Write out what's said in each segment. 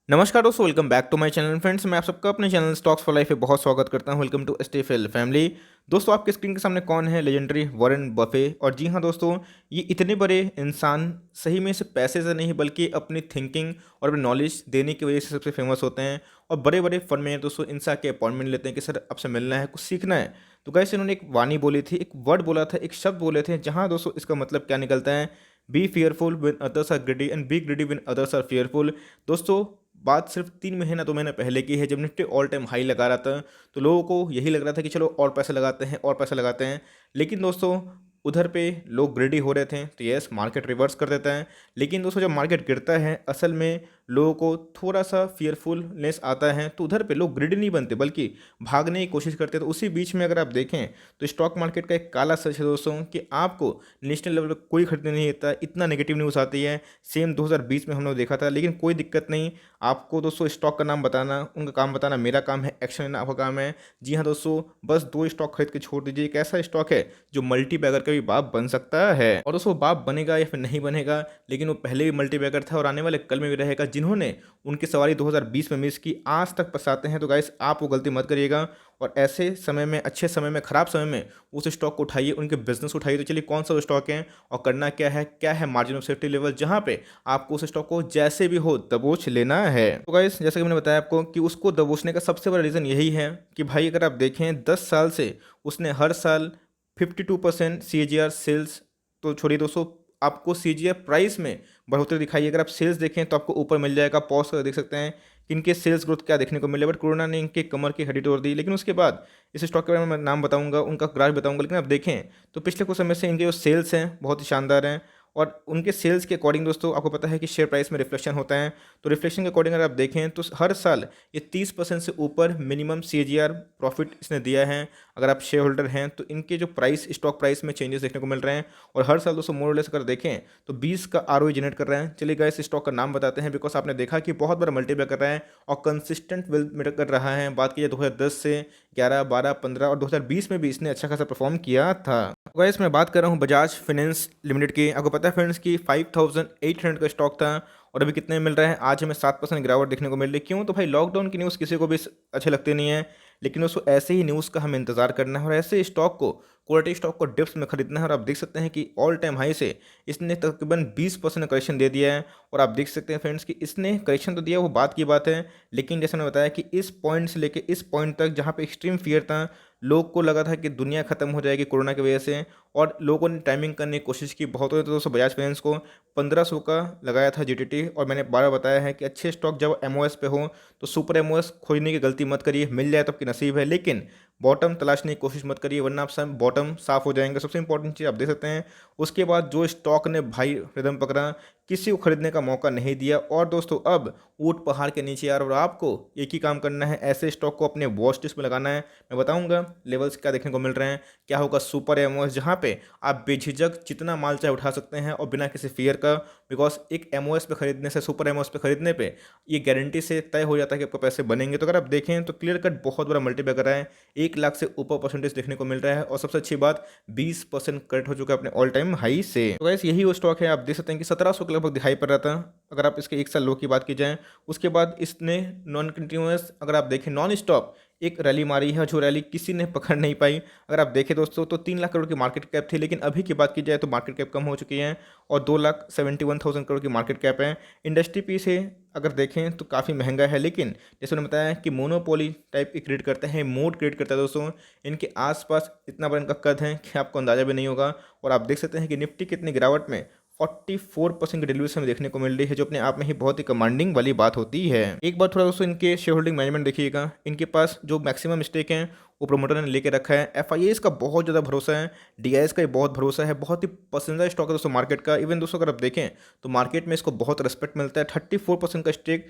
नमस्कार दोस्तों, welcome back to my channel friends. मैं आप सबका अपने चैनल स्टॉक्स फॉर लाइफ पे बहुत स्वागत करता हूं। वेलकम टू स्टेफेल फैमिली। दोस्तों, आपके स्क्रीन के सामने कौन है? Legendary Warren Buffett. और जी हां दोस्तों, ये इतने बड़े इंसान सही में सिर्फ पैसे से नहीं बल्कि अपनी थिंकिंग और अपनी नॉलेज देने की वजह से सबसे फेमस होते हैं। और बड़े बड़े फर्म में दोस्तों इनसे आके अपॉइंटमेंट लेते हैं कि सर आपसे मिलना है, कुछ सीखना है। तो गाइस, इन्होंने एक वाणी बोली थी, एक वर्ड बोला था, एक शब्द बोले थे, जहाँ दोस्तों इसका मतलब क्या निकलता है? Be fearful when others are greedy and be greedy when others are fearful. दोस्तों, बात सिर्फ 3 महीना 2 महीने पहले की है, जब निफ्टी ऑल टाइम हाई लगा रहा था। तो लोगों को यही लग रहा था कि चलो और पैसे लगाते हैं और पैसे लगाते हैं। लेकिन दोस्तों, उधर पे लोग ग्रेडी हो रहे थे, तो यस, मार्केट रिवर्स कर देता है। लेकिन दोस्तों, जब मार्केट गिरता है असल में लोगों को थोड़ा सा फियरफुलनेस आता है, तो उधर पे लोग ग्रेडी नहीं बनते बल्कि भागने की कोशिश करते हैं। तो उसी बीच में अगर आप देखें तो स्टॉक मार्केट का एक काला सच है दोस्तों, कि आपको नेशनल लेवल पर कोई खरीदने नहीं देता, इतना नेगेटिव न्यूज़ आती है। सेम 2020 में हम लोग देखा था, लेकिन कोई दिक्कत नहीं। आपको दोस्तों स्टॉक का नाम बताना, उनका काम बताना मेरा काम है, एक्शन लेना आपका काम है। जी हाँ दोस्तों, बस 2 स्टॉक खरीद के छोड़ दीजिए। एक ऐसा स्टॉक है जो मल्टी बैगर का भी बाप बन सकता है। और दोस्तों, बाप बनेगा या फिर नहीं बनेगा, लेकिन वो पहले भी मल्टी बैगर था और आने वाले कल में भी रहेगा। जिन्होंने उनकी सवारी 2020 में मिस की, आज तक पछताते हैं। तो गाइस, आप वो गलती मत करिएगा। और ऐसे समय में, अच्छे समय में, खराब समय में उस स्टॉक को उठाइए, उनके बिजनेस उठाइए। तो चलिए, कौन सा स्टॉक है और करना क्या है मार्जिन ऑफ सेफ्टी लेवल, जहां पे आपको उस स्टॉक को जैसे भी हो दबोच लेना है। तो गाइस, जैसे कि मैंने बताया आपको कि उसको दबोचने का सबसे बड़ा रीज़न यही है कि भाई, अगर आप देखें 10 साल से उसने हर साल 52% CAGR सेल्स, तो छोड़िए दोस्तों, आपको CAGR प्राइस में बढ़ोतरी दिखाई। अगर आप सेल्स देखें तो आपको ऊपर मिल जाएगा, पॉज कर देख सकते हैं कि इनके सेल्स ग्रोथ क्या देखने को मिले। बट कोरोना ने इनके कमर की हड्डी तोड़ दी। लेकिन उसके बाद इस स्टॉक के बारे में मैं नाम बताऊंगा, उनका ग्राफ बताऊंगा। लेकिन आप देखें तो पिछले कुछ समय से इनके जो सेल्स हैं बहुत ही शानदार हैं। और उनके सेल्स के अकॉर्डिंग दोस्तों, आपको पता है कि शेयर प्राइस में रिफ्लेक्शन होता है। तो रिफ्लेक्शन के अकॉर्डिंग अगर आप देखें तो हर साल ये 30% से ऊपर मिनिमम CAGR प्रॉफिट इसने दिया है। अगर आप शेयर होल्डर हैं तो इनके जो प्राइस, स्टॉक प्राइस में चेंजेस देखने को मिल रहे हैं। और हर साल दोस्तों मोर और लेस अगर देखें तो 20 का ROE जनरेट कर रहे हैं। चलिए गाइस, स्टॉक का नाम बताते हैं, बिकॉज आपने देखा कि बहुत बड़ा मल्टीप्लाई कर रहा है और कंसिस्टेंट वेल्थ मेक कर रहा है। बात कीजिए 2010 से 11, 12, 15 और 2020 में भी इसने अच्छा खासा परफॉर्म किया था। गाइस, मैं बात कर रहा हूँ बजाज फाइनेंस लिमिटेड की। आपको पता है फ्रेंड्स की 5800 का स्टॉक था और अभी कितने में मिल रहा है? आज हमें 7% गिरावट देखने को मिल रही है। क्यों? तो भाई, लॉकडाउन की न्यूज़ किसी को भी अच्छे लगते नहीं है। लेकिन दोस्तों, ऐसे ही न्यूज़ का हमें इंतजार करना है और ऐसे स्टॉक को, क्वालिटी स्टॉक को डिप्स में खरीदना है। और आप देख सकते हैं कि ऑल टाइम हाई से इसने तकरीबन 20% करेक्शन दे दिया है। और आप देख सकते हैं फ्रेंड्स कि इसने करेक्शन तो दिया, वो बात की बात है। लेकिन जैसे मैंने बताया कि इस पॉइंट से लेकर इस पॉइंट तक, जहाँ पे एक्सट्रीम फियर था, लोग को लगा था कि दुनिया खत्म हो जाएगी कोरोना की वजह से, और लोगों ने टाइमिंग करने की कोशिश की। बहुत तो दोस्तों, बजाज फाइनेंस को 1500 का लगाया था GTT। और मैंने बार बताया है कि अच्छे स्टॉक जब MOS पे हो तो सुपर MOS खोजने की गलती मत करिए। मिल जाए तो आपकी नसीब है, लेकिन बॉटम तलाशने की कोशिश मत करिए, वरना आप सब बॉटम साफ हो जाएंगे। सबसे इंपॉर्टेंट चीज़ आप देख सकते हैं, उसके बाद जो स्टॉक ने भाई रिदम पकड़ा, किसी को खरीदने का मौका नहीं दिया। और दोस्तों, अब ऊँट पहाड़ के नीचे यार, और आपको एक ही काम करना है, ऐसे स्टॉक को अपने वॉच लिस्ट में लगाना है। मैं बताऊंगा लेवल्स क्या देखने को मिल रहे हैं, क्या होगा सुपर MOS, जहाँ पे आप बेझिझक जितना माल चाहे उठा सकते हैं और बिना किसी फियर का। बिकॉज एक MOS पे खरीदने से, सुपर MOS पे खरीदने पे ये गारंटी से तय हो जाता है कि आपको पैसे बनेंगे। तो अगर आप देखें तो क्लियर कट बहुत बड़ा मल्टीप्लाई है, 1 लाख से ऊपर परसेंटेज देखने को मिल रहा है। और सबसे अच्छी बात, 20% कट हो चुका है अपने ऑल टाइम हाई से। तो वैसे यही वो स्टॉक है, आप देख सकते हैं कि 1700 के लगभग दिखाई पड़ रहा था अगर आप इसके 1 साल लो की बात की जाए। उसके बाद इसने नॉन कंटिन्यूस, अगर आप देखें नॉन स्टॉप एक रैली मारी है, जो रैली किसी ने पकड़ नहीं पाई। अगर आप देखें दोस्तों तो 3 लाख करोड़ की मार्केट कैप थी, लेकिन अभी की बात की जाए तो मार्केट कैप कम हो चुकी है और 2,71,000 करोड़ की मार्केट कैप है। इंडस्ट्री पी से अगर देखें तो काफ़ी महंगा है, लेकिन जैसे उन्होंने बताया कि मोनोपोली टाइप की क्रिएट करते हैं, मोड क्रिएट करता है दोस्तों। इनके आसपास इतना बड़ा इनका कद है कि आपको अंदाजा भी नहीं होगा। और आप देख सकते हैं कि निफ्टी कितनी गिरावट में 44% की डिलीवरी हमें देखने को मिल रही है, जो अपने आप में ही बहुत ही कमांडिंग वाली बात होती है। एक बार थोड़ा दोस्तों इनके शेयर होल्डिंग मैनेजमेंट देखिएगा, इनके पास जो मैक्सिमम स्टेक हैं वो प्रोमोटर ने लेके रखा है। FIAs का बहुत ज़्यादा भरोसा है, DIS का भी बहुत भरोसा है। बहुत ही पसंदीदा स्टॉक है दोस्तों मार्केट का। इवन दोस्तों अगर आप देखें तो मार्केट में इसको बहुत रिस्पेक्ट मिलता है। 34% का स्टेक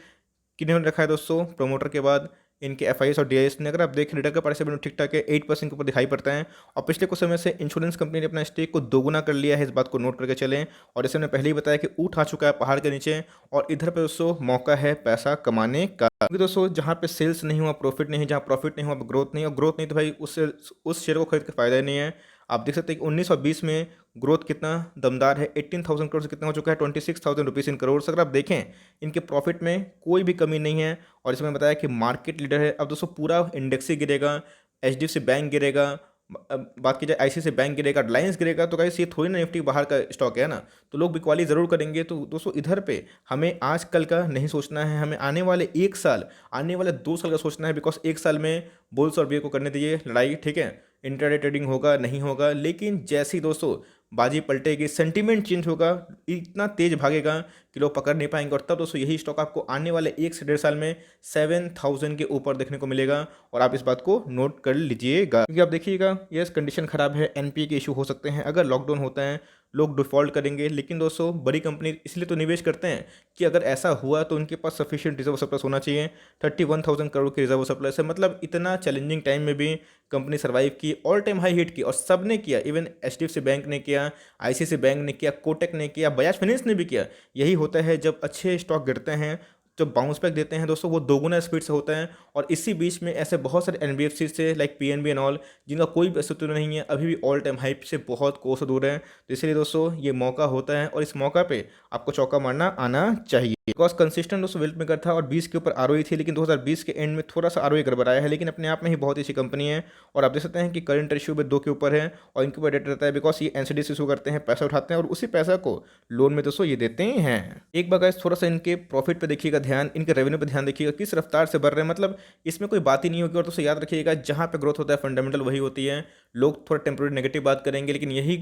किन्होंने रखा है दोस्तों प्रोमोटर के बाद? इनके FIAs और DIS ने। अगर आप देखें रिटर्न का पार्टिसिपेंट ठीक ठाक है, 8% के ऊपर दिखाई पड़ता है। और पिछले कुछ समय से इंश्योरेंस कंपनी ने अपना स्टेक को दोगुना कर लिया है, इस बात को नोट करके चलें। और जैसे मैंने पहले ही बताया कि ऊँट आ चुका है पहाड़ के नीचे, और इधर पे दोस्तों मौका है पैसा कमाने का। क्योंकि दोस्तों, जहाँ पे सेल्स नहीं हुआ प्रॉफिट नहीं, जहाँ प्रॉफिट नहीं हुआ ग्रोथ नहीं, और ग्रोथ नहीं तो भाई उस शेयर को खरीद के फायदा ही नहीं है। आप देख सकते हैं कि 19 और 20 में ग्रोथ कितना दमदार है, 18,000 करोड़ से कितना हो चुका है, 26,000 रुपीज़ इन करोड़। अगर आप देखें इनके प्रॉफिट में कोई भी कमी नहीं है और इसमें बताया कि मार्केट लीडर है। अब दोस्तों पूरा इंडेक्स ही गिरेगा, HDFC बैंक गिरेगा, बात की जाए ICICI बैंक गिरेगा, रिलायंस गिरेगा, तो गाइस ये थोड़ी ना निफ्टी बाहर का स्टॉक है ना, तो लोग बिकवाली ज़रूर करेंगे। तो दोस्तों इधर पे हमें आज कल का नहीं सोचना है, हमें आने वाले 1 साल, आने वाले 2 साल का सोचना है। बिकॉज 1 साल में बुल्स और बियर को करने दीजिए लड़ाई, ठीक है, इंट्राडे ट्रेडिंग होगा नहीं होगा, लेकिन जैसी दोस्तों बाजी पलटेगी, सेंटीमेंट चेंज होगा, इतना तेज भागेगा कि लोग पकड़ नहीं पाएंगे। और तब दोस्तों यही स्टॉक आपको आने वाले 1 से 1.5 साल में 7,000 के ऊपर देखने को मिलेगा। और आप इस बात को नोट कर लीजिएगा, क्योंकि आप देखिएगा यस कंडीशन खराब है, NPA के इशू हो सकते हैं, अगर लॉकडाउन होता है लोग डिफॉल्ट करेंगे। लेकिन दोस्तों बड़ी कंपनी इसलिए तो निवेश करते हैं कि अगर ऐसा हुआ तो उनके पास सफिशिएंट रिजर्व सप्लाई होना चाहिए। 31,000 करोड़ की रिजर्व सप्लाई से मतलब इतना चैलेंजिंग टाइम में भी कंपनी सर्वाइव की, ऑल टाइम हाई हिट की, और सब ने किया। इवन HDFC बैंक ने किया, ICICI बैंक ने किया, कोटक ने किया, बजाज फाइनेंस ने भी किया। यही होता है जब अच्छे स्टॉक गिरते हैं, जब बाउंस बैक देते हैं दोस्तों, वो दोगुना स्पीड से होता है। और इसी बीच में ऐसे बहुत सारे NBFC से लाइक PNB एंड ऑल, जिनका कोई भी अस्तित्व नहीं है, अभी भी ऑल टाइम हाइप से बहुत कोस दूर है। तो इसलिए दोस्तों ये मौका होता है और इस मौका पे आपको चौका मारना आना चाहिए। बिकॉज कंसिस्टेंट दोस्तों वेल्थ मेकर था और 20 के ऊपर ROE थी, लेकिन 2020 के एंड में थोड़ा सा ROE गड़बड़ाया है, लेकिन अपने आप में ही बहुत ही अच्छी कंपनी है। और आप देख सकते हैं कि करंट रेशियो में 2 के ऊपर है और इनके ऊपर डेट रहता है। बिकॉज ये NCDs इशू करते हैं, पैसा उठाते हैं और उसी पैसा को लोन में दोस्तों ये देते हैं। एक बार guys थोड़ा सा इनके प्रॉफिट पे देखिएगा ध्यान, इनके रेवेन्यू पे ध्यान देखिएगा, किस रफ्तार से बढ़ रहे हैं, मतलब इसमें कोई बात ही नहीं होगी। और दोस्तों याद रखिएगा जहाँ पे ग्रोथ होता है फंडामेंटल वही होती है। लोग थोड़ा टेम्पोररी नेगेटिव बात करेंगे, लेकिन यही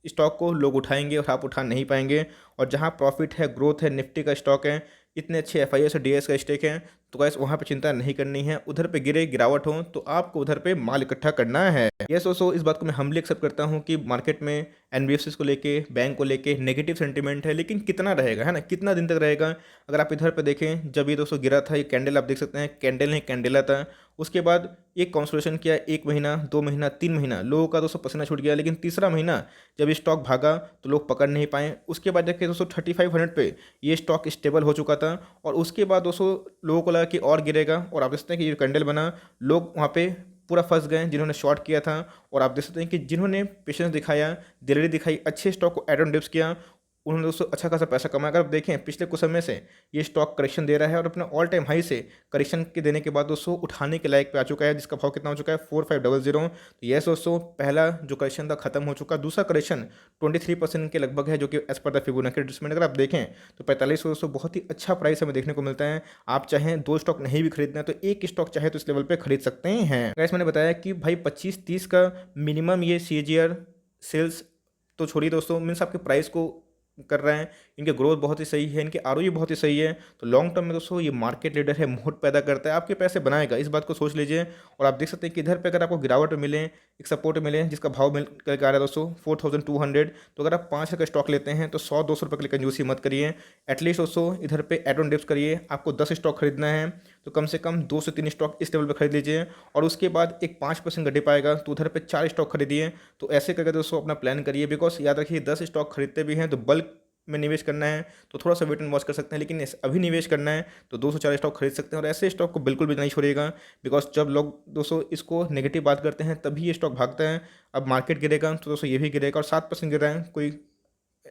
स्टॉक को लोग उठाएंगे और आप उठा नहीं पाएंगे। और जहाँ प्रॉफिट है, ग्रोथ है, निफ्टी का स्टॉक है, इतने अच्छे FIS और DS का स्टेक है, तो गाइस वहाँ पे चिंता नहीं करनी है। उधर पे गिरावट हो तो आपको उधर पे माल इकट्ठा करना है। यस दोस्तों इस बात को मैं हम्बली एक्सेप्ट करता हूँ कि मार्केट में NBFCs को लेके, बैंक को लेके नेगेटिव सेंटीमेंट है, लेकिन कितना रहेगा, है ना, कितना दिन तक रहेगा। अगर आप इधर पे देखें, जब ये दोस्तों गिरा था, ये कैंडल आप देख सकते हैं, कैंडल नहीं कैंडेला था। उसके बाद एक कंसोलिडेशन किया, 1 महीना, 2 महीना, 3 महीना, लोगों का दोस्तों पसीना छूट गया। लेकिन तीसरा महीना जब स्टॉक भागा तो लोग पकड़ नहीं पाए। उसके बाद देखिए दोस्तों 3500 पे ये स्टॉक स्टेबल हो चुका था और उसके बाद दोस्तों लोगों को लगा कि और गिरेगा। और आप देखते हैं कि ये कैंडल बना, लोग वहाँ पे पूरा फंस गए जिन्होंने शॉर्ट किया था। और आप देख सकते हैं कि जिन्होंने पेशेंस दिखाया, दिलेरी दिखाई, अच्छे स्टॉक को एड ऑन डिप्स किया, उन्होंने दोस्तों अच्छा खासा पैसा कमाया। अगर आप देखें पिछले कुछ समय से ये स्टॉक करेक्शन दे रहा है और अपने ऑल टाइम हाई से करेक्शन के देने के बाद दोस्तों उठाने के लायक पे आ चुका है, जिसका भाव कितना हो चुका है 4500। तो यस दोस्तों पहला जो करेक्शन था खत्म हो चुका, दूसरा करेक्शन 23% के लगभग है, जो कि as per the Fibonacci adjustment अगर आप देखें तो 4500 दोस्तों बहुत ही अच्छा प्राइस हमें देखने को मिलता है। आप चाहें 2 स्टॉक नहीं भी खरीदना है तो एक स्टॉक चाहे तो इस लेवल पर खरीद सकते हैं। गाइस मैंने बताया कि भाई 25-30 का मिनिमम ये CAGR सेल्स तो छोड़िए दोस्तों, मीन्स आपके प्राइस को कर रहे हैं, इनके ग्रोथ बहुत ही सही है, इनके ROE बहुत ही सही है। तो लॉन्ग टर्म में दोस्तों ये मार्केट लीडर है, मोट पैदा करता है, आपके पैसे बनाएगा, इस बात को सोच लीजिए। और आप देख सकते हैं कि इधर पे अगर आपको गिरावट मिले, एक सपोर्ट मिले, जिसका भाव मिल कर आ रहा है दोस्तों 4200, तो अगर आप 5 का स्टॉक लेते हैं तो 100-200 रुपये के लिए कंजूसी मत करिए। एटलीस्ट दोस्तों इधर पे एड ऑन डिप्स करिए। आपको 10 स्टॉक खरीदना है तो कम से कम 2 से 3 स्टॉक इस लेवल पर खरीद लीजिए। और उसके बाद एक 5% घटे पाएगा तो उधर पे 4 स्टॉक खरीदिए। तो ऐसे करके दोस्तों अपना प्लान करिए। बिकॉज याद रखिए 10 स्टॉक खरीदते भी हैं तो बल्क में निवेश करना है तो थोड़ा सा वेट एंड वॉच कर सकते हैं, लेकिन अभी निवेश करना है तो 204 स्टॉक खरीद सकते हैं। और ऐसे स्टॉक को बिल्कुल भी नहीं छोड़िएगा। बिकॉज जब लोग दोस्तों इसको नेगेटिव बात करते हैं तभी ये स्टॉक भागता है। अब मार्केट गिरेगा तो दोस्तों ये भी गिरेगा। और 7% गिर रहा है, कोई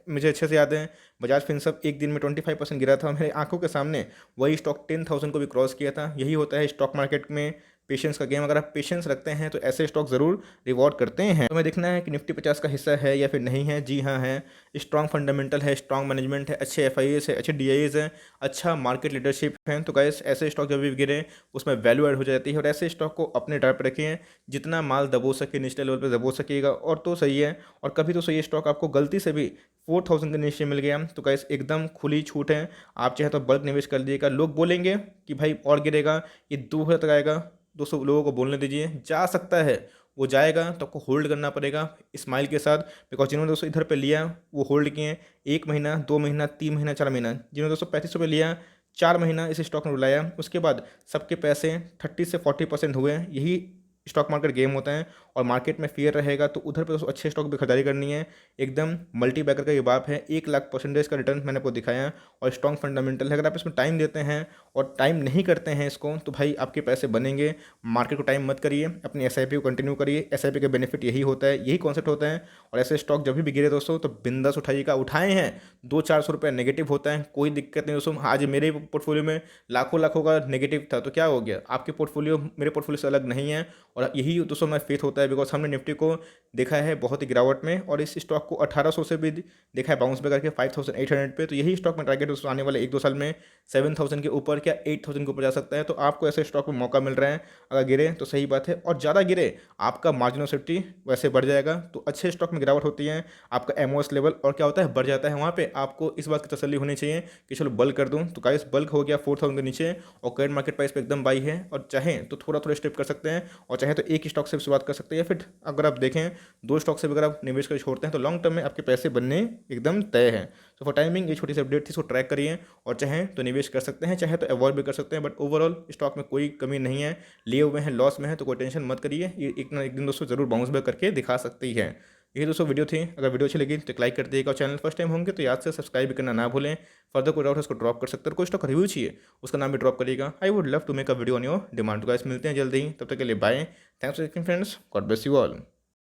मुझे अच्छे से याद है बजाज फिनसर्व एक दिन में 25% गिरा था, मेरे आंखों के सामने वही स्टॉक 10,000 को भी क्रॉस किया था। यही होता है स्टॉक मार्केट में पेशेंस का गेम। अगर आप पेशेंस रखते हैं तो ऐसे स्टॉक ज़रूर रिवॉर्ड करते हैं। तो हमें देखना है कि निफ्टी 50 का हिस्सा है या फिर नहीं है। जी हाँ है, स्ट्रॉन्ग फंडामेंटल है, स्ट्रॉन्ग मैनेजमेंट है, अच्छे FIAs है, अच्छे DIAs है, अच्छा मार्केट लीडरशिप है। तो गाइस ऐसे स्टॉक जब भी गिरे उसमें वैल्यू ऐड हो जाती है। और ऐसे स्टॉक को अपने डर पर रखें, जितना माल दबो सके निचले लेवल पर दबो सकेगा और तो सही है। और कभी तो ये स्टॉक आपको गलती से भी 4000 के नीचे मिल गया तो गाइस एकदम खुली छूट है, आप चाहे तो बल्क निवेश कर लीजिएगा। लोग बोलेंगे कि भाई और गिरेगा, ये 2000 तक आएगा, 200 लोगों को बोलने दीजिए, जा सकता है वो जाएगा तो आपको होल्ड करना पड़ेगा स्माइल के साथ। बिकॉज जिन्होंने दोस्तों इधर पे लिया वो होल्ड किए 1 महीना, 2 महीना, 3 महीना, 4 महीना। जिन्होंने दोस्तों 3500 पे लिया 4 महीना इस स्टॉक में रुलाया, उसके बाद सबके पैसे 30 से 40% हुए। यही स्टॉक मार्केट गेम होता है। और मार्केट में फियर रहेगा तो उधर पे दोस्तों अच्छे स्टॉक भी खरीदारी करनी है। एकदम मल्टी बैगर का ये बात है, 1,00,000% का रिटर्न मैंने आपको दिखाया और स्ट्रॉन्ग फंडामेंटल है। अगर आप इसमें टाइम देते हैं और टाइम नहीं करते हैं इसको तो भाई आपके पैसे बनेंगे। मार्केट को टाइम मत करिए, अपनी एसआईपी को कंटिन्यू करिए। एसआईपी का बेनिफिट यही होता है, यही कॉन्सेप्ट होता है। और ऐसे स्टॉक जब भी गिरे दोस्तों तो बिंदास उठाइएगा। उठाए हैं 200-400 रुपये नेगेटिव होता है, कोई दिक्कत नहीं दोस्तों। आज मेरे पोर्टफोलियो में लाखों लाखों का नेगेटिव था तो क्या हो गया, आपके पोर्टफोलियो मेरे पोर्टफोलियो से अलग नहीं है। और यही दोस्तों हमारा फेथ होता है, बिकॉज हमने निफ्टी को देखा है बहुत ही गिरावट में और इस स्टॉक को 1800 से भी देखा है बाउंस बैक करके 5800 पे। तो यही स्टॉक में टारगेट दोस्तों आने वाले 1-2 साल में 7000 के ऊपर क्या 8000 के ऊपर जा सकता है। तो आपको ऐसे स्टॉक में मौका मिल रहा है, अगर गिरे तो सही बात है, और ज़्यादा गिरे आपका मार्जिन ऑफ सेफ्टी वैसे बढ़ जाएगा। तो अच्छे स्टॉक में गिरावट होती है, आपका एमओएस लेवल और क्या होता है बढ़ जाता है। वहाँ पे आपको इस बात की तसल्ली होनी चाहिए कि चलो बल्क कर दूँ, तो गाइस बल्क हो गया 4000 के नीचे और करंट मार्केट प्राइस पे एकदम बाई है। और चाहें तो थोड़ा थोड़ा स्टेप कर सकते हैं और चाहे तो एक स्टॉक से भी शुरुआत कर सकते हैं, या फिर अगर आप देखें 2 स्टॉक से भी अगर आप निवेश कर छोड़ते हैं तो लॉन्ग टर्म में आपके पैसे बनने एकदम तय है। सो फॉर टाइमिंग ये छोटी सी अपडेट थी, इसको ट्रैक करिए और चाहें तो निवेश कर सकते हैं, चाहे तो अवॉइड भी कर सकते हैं। बट ओवरऑल स्टॉक में कोई कमी नहीं है, लिए हुए हैं लॉस में है तो कोई टेंशन मत करिए, ये एक ना एक दिन दोस्तों जरूर बाउंस बैक करके दिखा सकती है। यही दोस्तों वीडियो थी, अगर वीडियो अच्छी लगी तो लाइक कर दिएगा और चैनल फर्स्ट टाइम होंगे तो याद से सब्सक्राइब भी करना ना भूलें। फर्दर कोई डाउट है उसको ड्रॉप कर सकते हैं, कोई स्टॉक रिव्यू चाहिए उसका नाम भी ड्रॉप करिएगा। I would love to make a video on your demand. तो गाइस मिलते हैं जल्दी ही, तब तक के लिए bye. Thanks for watching friends, God bless you all.